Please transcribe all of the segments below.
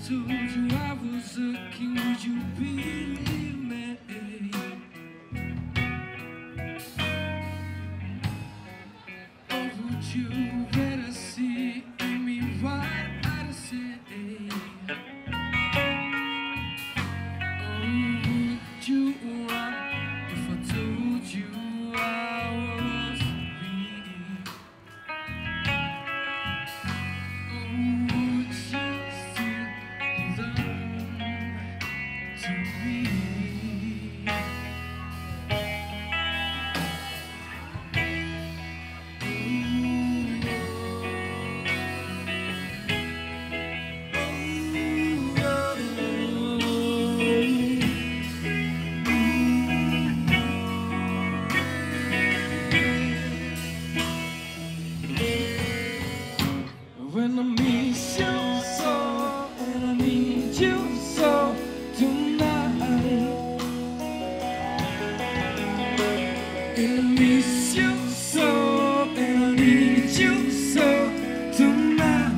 told you I was a king, would you believe me? Or would you better see in me what I'd say? Or would you want if I told you I was free? Or would you still belong to me? When I miss you so, and I need you so tonight. And I miss you so, and I need you so tonight.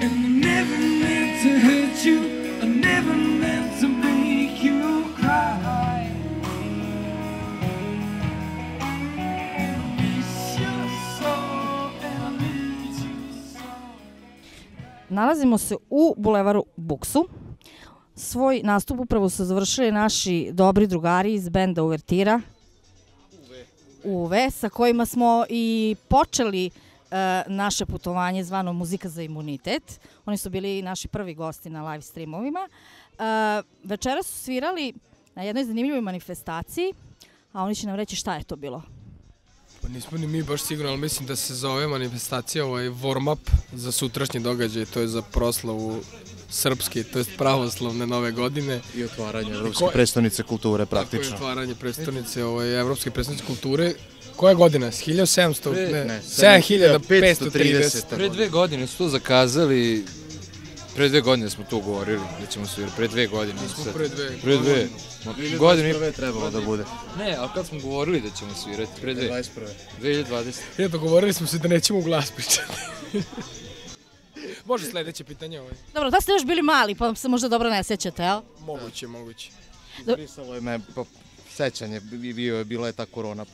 And I never meant to hurt you, I never meant to make you cry. Nalazimo se u bulevaru Buksu. Svoj nastup upravo su završili naši dobri drugari iz benda Uvertira, UV, sa kojima smo i počeli naše putovanje zvano Muzika za imunitet. Oni su bili naši prvi gosti na live streamovima. Večera su svirali na jednoj zanimljivoj manifestaciji, a oni će nam reći šta je to bilo. Pa nismo ni mi baš sigurno, ali mislim da se zove manifestacija warm-up za sutrašnji događaj, to je za proslavu srpske, to je pravoslavne nove godine. I otvaranje Evropske prestonice kulture praktično. Tako je otvaranje prestonice, Evropske prestonice kulture. Koja godina? 1700? Ne, 7530. Pre 2 godine su to zakazali, pre 2 godine smo to ugovorili da ćemo svirati, pre 2 godine. Nismo pre 2 godine. 2021. trebalo da bude. Ne, ali kad smo govorili da ćemo svirati? Pre 2020. Dogovorili smo se da nećemo u glas pričati. Može sledeće pitanje ovo. Dobro, da ste još bili mali, pa se možda dobro ne sjećate, jel? Moguće. Izbrisalo je me sećanje, bila je ta korona.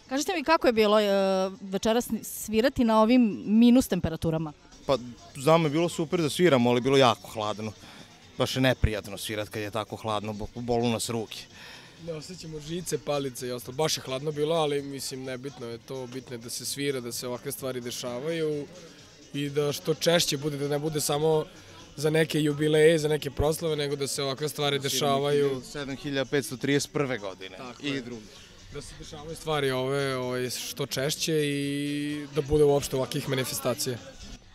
Kažite mi kako je bilo večeras svirati na ovim minus temperaturama? Pa znamo je bilo super da sviramo, ali je bilo jako hladno. Baš je neprijatno svirati kad je tako hladno, bolu nas ruke. Ne osjećamo žice, palice i ostalo. Baš je hladno bilo, ali mislim nebitno je to, bitno je da se svira, da se ovakve stvari dešavaju i da što češće bude, da ne bude samo za neke jubileje, za neke proslave, nego da se ovakve stvari dešavaju. 7531. godine i drugi. Da se dešavaju stvari ove što češće i da bude uopšte ovakvih manifestacija.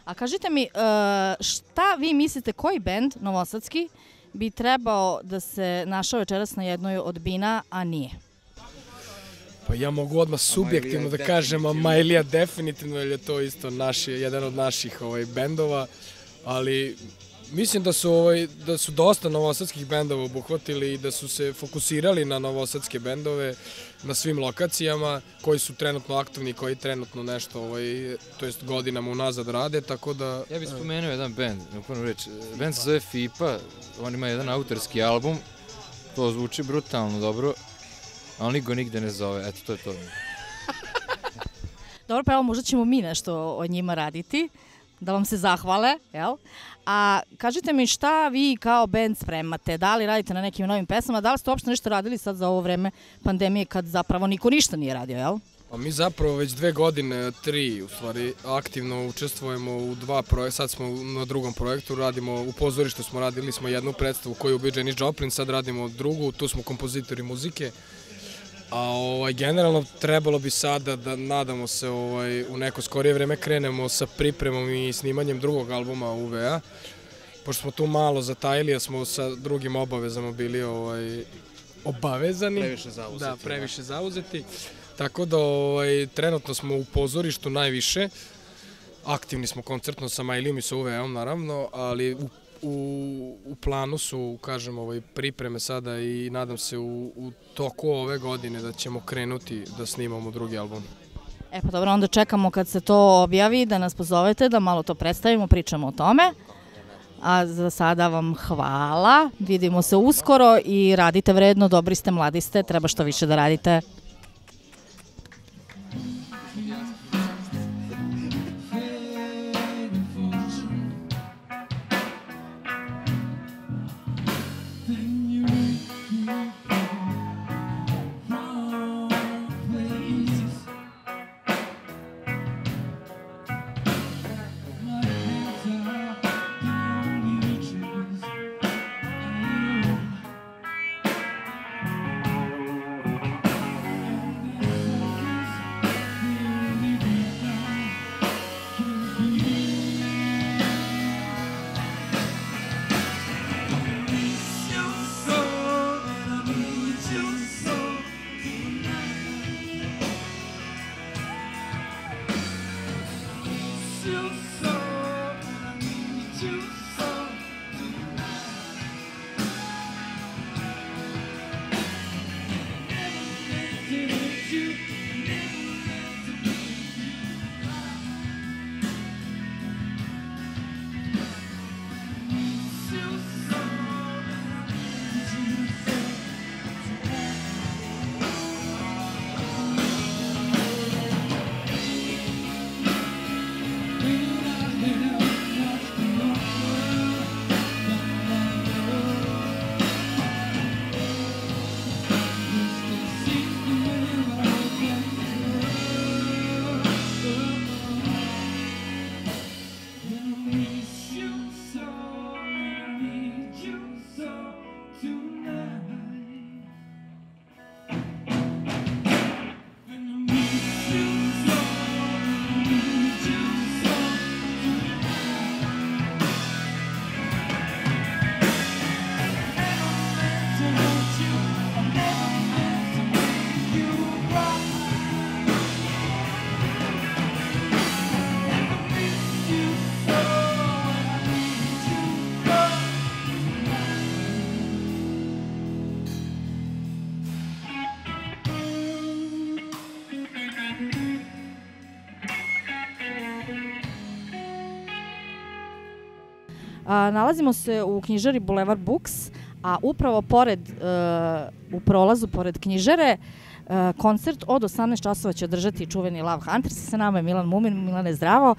A kažite mi, šta vi mislite, koji bend novosadski bi trebao da se našao večeras na jednoj od bina, a nije? Pa ja mogu odmah subjektivno da kažem, a Majlija definitivno, jer je to isto jedan od naših bendova, ali mislim da su dosta novosadskih bendova obuhvatili i da su se fokusirali na novosadske bendove na svim lokacijama koji su trenutno aktivni, koji trenutno nešto, to jest godinama unazad rade, tako da... Ja bih spomenuo jedan bend, bend se zove FIPA, on ima jedan autorski album, to zvuči brutalno dobro, ali niko nigde ne zove, eto to je to. Dobro, pa evo možda ćemo mi nešto o njima raditi, da vam se zahvale, jel? A kažite mi šta vi kao band spremate, da li radite na nekim novim pesama, da li ste uopšte nešto radili sad za ovo vreme pandemije kad zapravo niko ništa nije radio, jel? Pa mi zapravo već 2 godine, 3 u stvari, aktivno učestvujemo u 2 projekta, sad smo na drugom projektu, radimo u pozorištu, radili smo jednu predstavu koju je ubio Janis Joplin, sad radimo drugu, tu smo kompozitori muzike. A generalno trebalo bi sada da nadamo se u neko skorije vreme krenemo sa pripremom i snimanjem drugog albuma UV-a. Pošto smo tu malo zatajili, a smo sa drugim obavezama bili obavezani. Previše zauzeti. Da, previše zauzeti. Tako da trenutno smo u pozorištu najviše. Aktivni smo koncertno sa Majlijom i sa UV-om naravno, ali u planu su, kažem, pripreme sada i nadam se u toku ove godine da ćemo krenuti da snimamo drugi album. E pa dobro, onda čekamo kad se to objavi da nas pozovete, da malo to predstavimo, pričamo o tome. A za sada vam hvala, vidimo se uskoro i radite vredno, dobri ste, mladi ste, treba što više da radite. Nalazimo se u knjižari Boulevard Books, a upravo u prolazu pored knjižare koncert od 18 časova će održati čuveni Love Hunters. Sa nama je Milan Mumin. Milane, zdravo.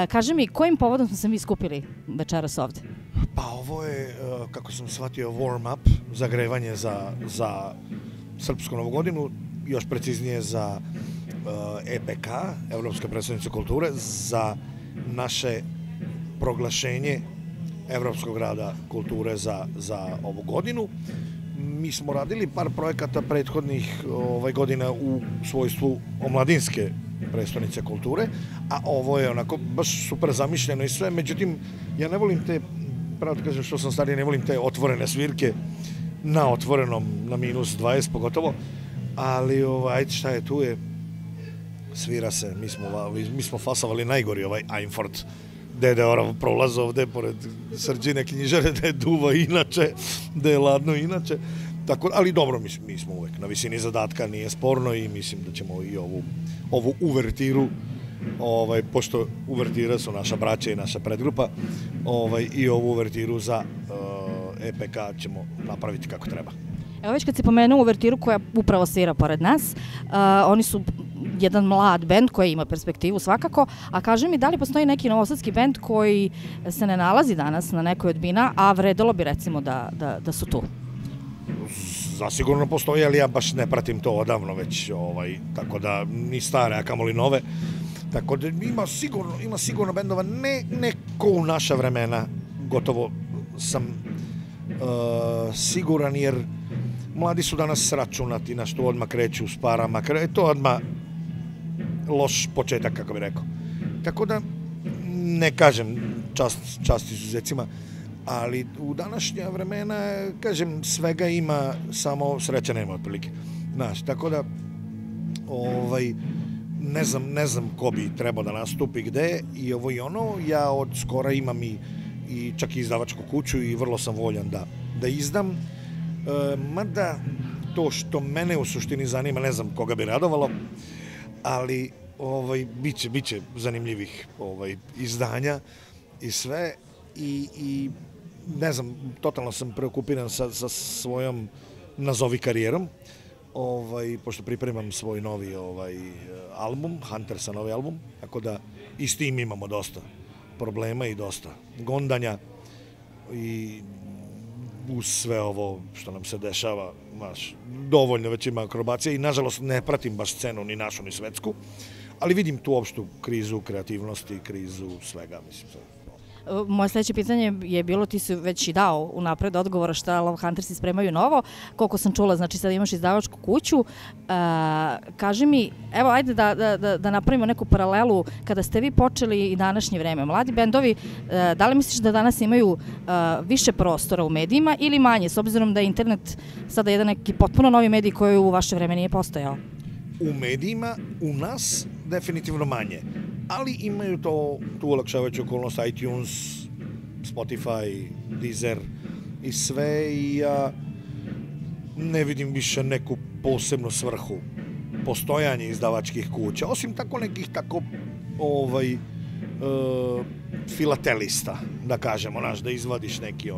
Kaži mi, kojim povodom smo se mi skupili večeras ovde? Pa ovo je, kako sam shvatio, warm-up, zagrevanje za Srpsku novu godinu, još preciznije za EPK, Evropska predstavnica kulture, za naše proglašenje Evropskog rada kulture za ovu godinu. Mi smo radili par projekata prethodnih godina u svojstvu omladinske predstavnice kulture, a ovo je onako baš super zamišljeno i sve. Međutim, ja ne volim te, pravo da kažem što sam stariji, ne volim te otvorene svirke na otvorenom, na minus 20 pogotovo, ali ajde šta je, tu je, svira se, mi smo fasavali najgori Einfort, gde je prolaz ovde pored Srđine knjižare, gde je duva inače, gde je ladno inače. Tako, ali dobro, mi smo uvek na visini zadatka, nije sporno i mislim da ćemo i ovu uvertiru, pošto uvertira su naša braća i naša predgrupa, i ovu uvertiru za EPK ćemo napraviti kako treba. Evo već kad si pomenuo uvertiru koja upravo svira pored nas, oni su jedan mlad bend koji ima perspektivu svakako, a kaži mi da li postoji neki novosadski bend koji se ne nalazi danas na nekoj od bina, a vredelo bi recimo da su tu? Zasigurno postoji, ali ja baš ne pratim to odavno već, tako da ni stare, a kamoli nove. Tako da ima sigurno bendova, ne ko u naša vremena, gotovo sam siguran, jer mladi su danas računati na što odmah kreću s parama, to odmah loš početak, kako bih rekao. Tako da, ne kažem čast izuzecima, ali u današnja vremena, kažem, svega ima, samo sreća nema otprilike. Znaš, tako da, ne znam ko bi trebao da nastupi gde i ovo i ono. Ja od skora imam i čak i izdavačku kuću i vrlo sam voljan da izdam. Mada to što mene u suštini zanima, ne znam koga bi radovalo, ali biće zanimljivih izdanja i sve i ne znam, totalno sam preokupiran sa svojom nazovi karijerom, pošto pripremam svoj novi album, Huntersa novi album, tako da i s tim imamo dosta problema i dosta gondanja i uz sve ovo što nam se dešava, dovoljno već ima akrobacija i nažalost ne pratim baš scenu ni našu ni svetsku, ali vidim tu opštu krizu kreativnosti, krizu svega, mislim. Moje sledeće pitanje je bilo, ti si već i dao unapred odgovora šta Love Huntersi spremaju novo, koliko sam čula, znači sad imaš izdavačku kuću, kaži mi, evo ajde da napravimo neku paralelu kada ste vi počeli i današnje vreme. Mladi bendovi, da li misliš da danas imaju više prostora u medijima ili manje, s obzirom da je internet sada jedan neki potpuno novi medij koji u vaše vreme nije postojao? U medijima, u nas, definitivno manje. Ali imaju tu olakšavajuću okolnost iTunes, Spotify, Deezer i sve i ja ne vidim više neku posebnu svrhu postojanje izdavačkih kuća, osim tako nekih filatelista, da kažemo, da izvadiš neki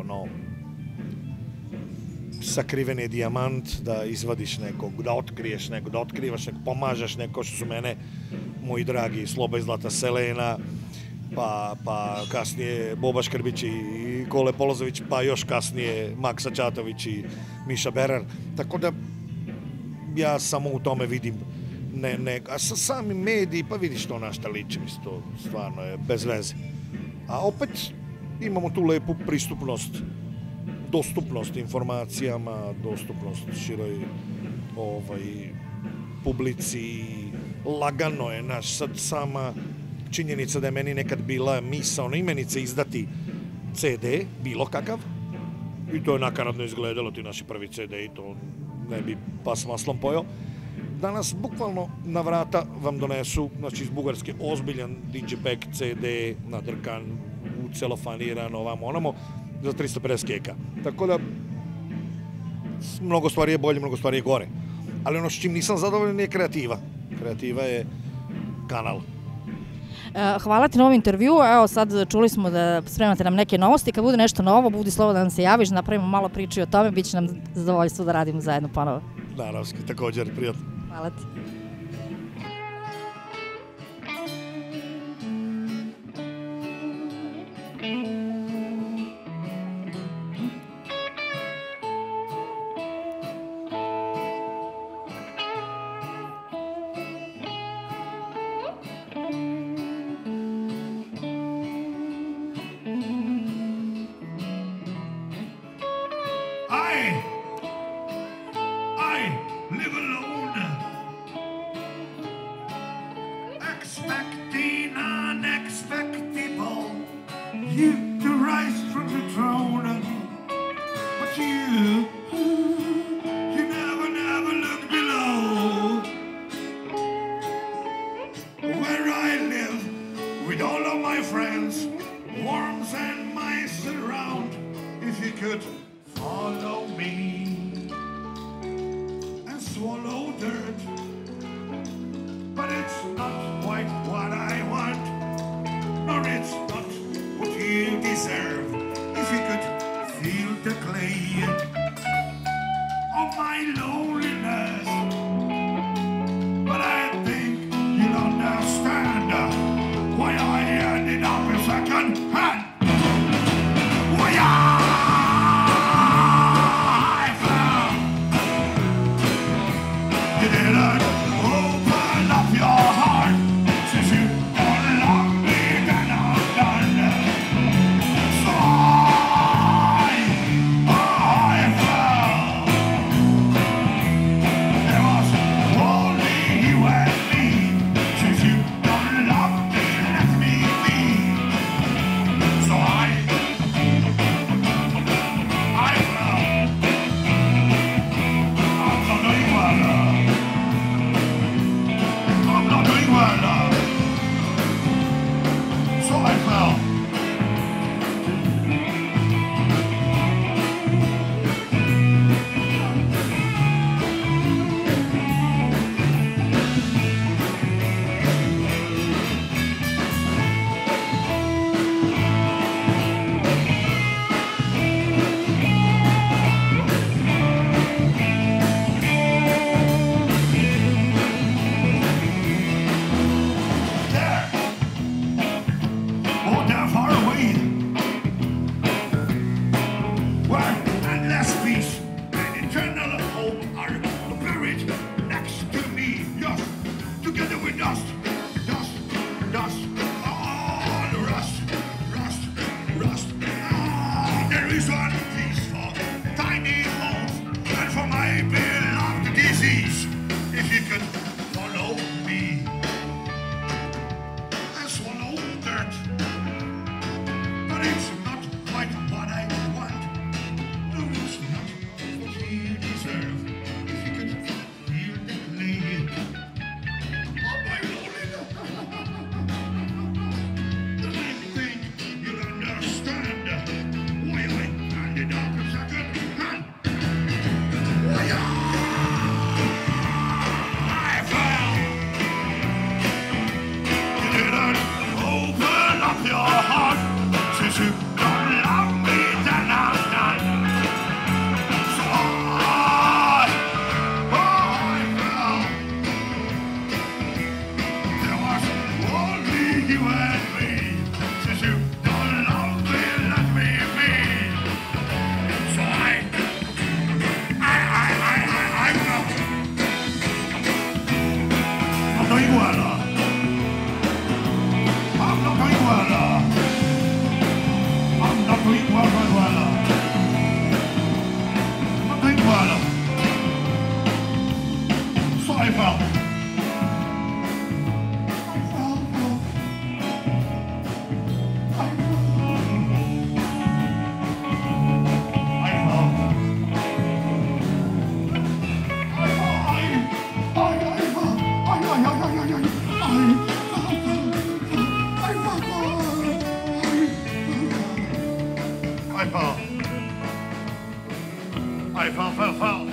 sakriveni dijamant, da izvadiš nekog, da otkriješ nekog, da otkrivaš nekog, pomažeš nekog, što su mene moji dragi Sloba iz Zlata Selena, pa kasnije Boba Škrbić i Kole Polozović, pa još kasnije Maksa Čatović i Miša Berar. Tako da ja samo u tome vidim a sa samim mediji, pa vidiš to na šta liči, mislim, to stvarno je bez veze. A opet imamo tu lepu pristupnost, dostupnost informacijama, dostupnost široj publici, lagano je sad sama činjenica da je meni nekad bila misaona imenica izdati CD, bilo kakav, i to je nakaradno izgledalo, ti naši prvi CD i to ne bi pas maslom pojao. Danas bukvalno na vrata vam donesu, znači iz Bugarske, ozbiljan digipack CD, nadrkan, ucelofaniran, ovamo onamo, za 350 keka. Tako da, mnogo stvari je bolje, mnogo stvari je gore. Ali ono s čim nisam zadovoljan je kreativa. Kreativa je kanal. Hvala ti na ovom intervju. Evo sad čuli smo da spremate nam neke novosti. Kad bude nešto novo, budi slovo da nam se javiš, da napravimo malo priče o tome, bit će nam zadovoljstvo da radimo zajedno ponovo. Naravno, također, prijatno. Hvala ti. Aj, fal.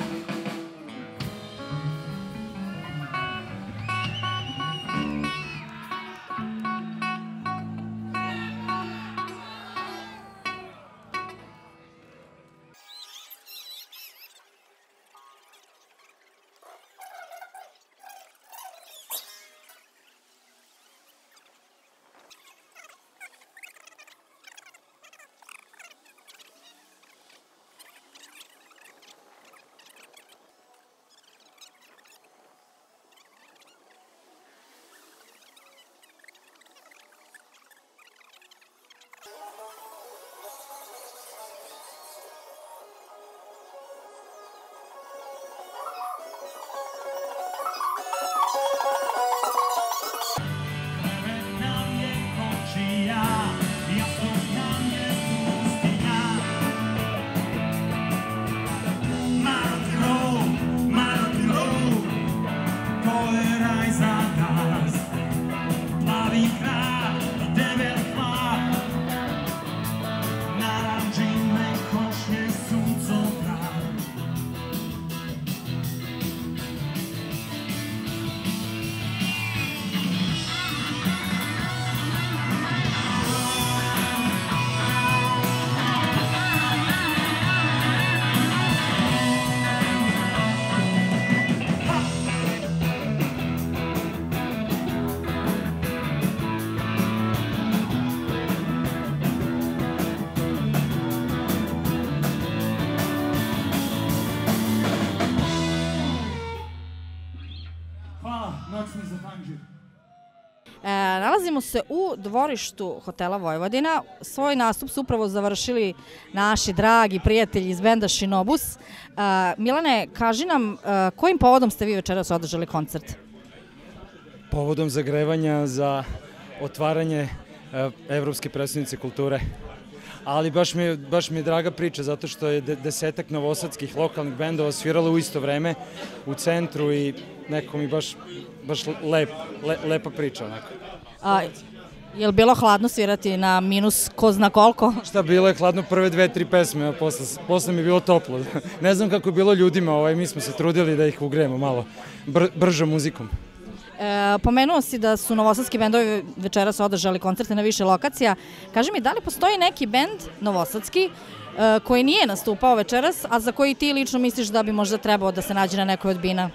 Nalazimo se u dvorištu hotela Vojvodina. Svoj nastup su upravo završili naši dragi prijatelji iz benda Shinobus. Milane, kaži nam, kojim povodom ste vi večeras održali koncert? Povodom zagrevanja za otvaranje Evropske prestonice kulture. Ali baš mi je draga priča, zato što je 10-ak novosadskih lokalnih bendova sviralo u isto vreme u centru i neko mi baš lepa priča onako. Je li bilo hladno svirati na minus ko zna koliko? Šta, bilo je hladno prve 2-3 pesme, a posle mi je bilo toplo. Ne znam kako je bilo ljudima, mi smo se trudili da ih ugrejemo malo bržom muzikom. Pomenuo si da su novosadski bendovi večeras održali koncerte na više lokacija. Kaži mi, da li postoji neki bend novosadski koji nije nastupao večeras, a za koji ti lično misliš da bi možda trebao da se nađe na nekoj od bina?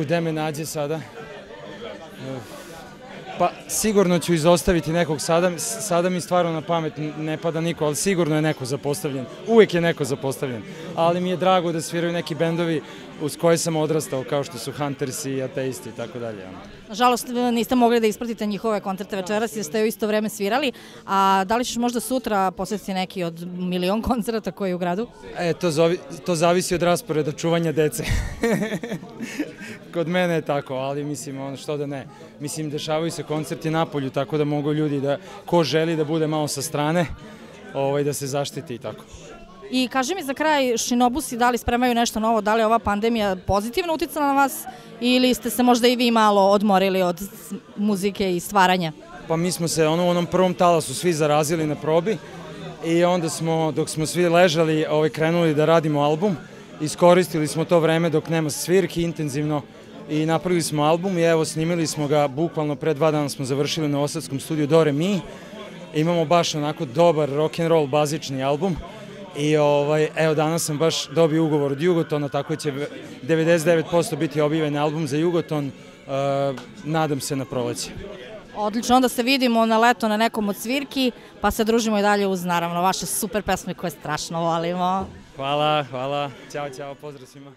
Gde me nađe sada? Pa sigurno ću izostaviti nekog, sada mi stvarno na pamet ne pada niko, ali sigurno je neko zapostavljen, uvek je neko zapostavljen, ali mi je drago da sviraju neki bendovi uz koje sam odrastao, kao što su Hunters i Ateisti i tako dalje. Nažalost, niste mogli da ispratite njihove koncerte večeras jer ste u isto vreme svirali, a da li ćeš možda sutra posetiti neki od 1.000.000 koncerata koji je u gradu? To zavisi od rasporeda čuvanja dece. Kod mene je tako, ali mislim, što da ne. Mislim, dešavaju se koncerti napolju, tako da mogu ljudi da, ko želi da bude malo sa strane, da se zaštiti i tako. I kaži mi za kraj, Shinobusi, da li spremaju nešto novo, da li je ova pandemija pozitivno uticala na vas ili ste se možda i vi malo odmorili od muzike i stvaranja? Pa mi smo se u onom prvom talasu svi zarazili na probi i onda smo, dok smo svi ležali, krenuli da radimo album. Iskoristili smo to vreme dok nema svirki intenzivno i napravili smo album i evo snimili smo ga, bukvalno pre 2 dana smo završili na novosadskom studiju Do Re Mi. Imamo baš onako dobar rock'n'roll bazični album i evo danas sam baš dobio ugovor od Jugotona, tako će 99% biti objavljen album za Jugoton, nadam se na proleće. Odlično, onda se vidimo na leto na nekom od svirki, pa se družimo i dalje uz naravno vaše super pesme koje strašno volimo. Hvala. Ćao, pozdrav svima.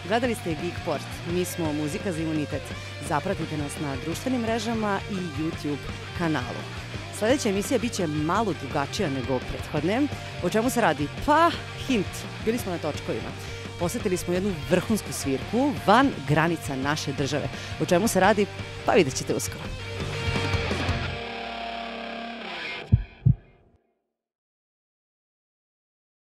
Gledali ste Geekport, mi smo Muzika za imunitet. Zapratite nas na društvenim mrežama i YouTube kanalu. Sledeća emisija biće malo drugačija nego prethodne. O čemu se radi? Pa, hint, bili smo na točkovima. Posetili smo jednu vrhunsku svirku van granica naše države. O čemu se radi? Pa vidjet ćete uskoro.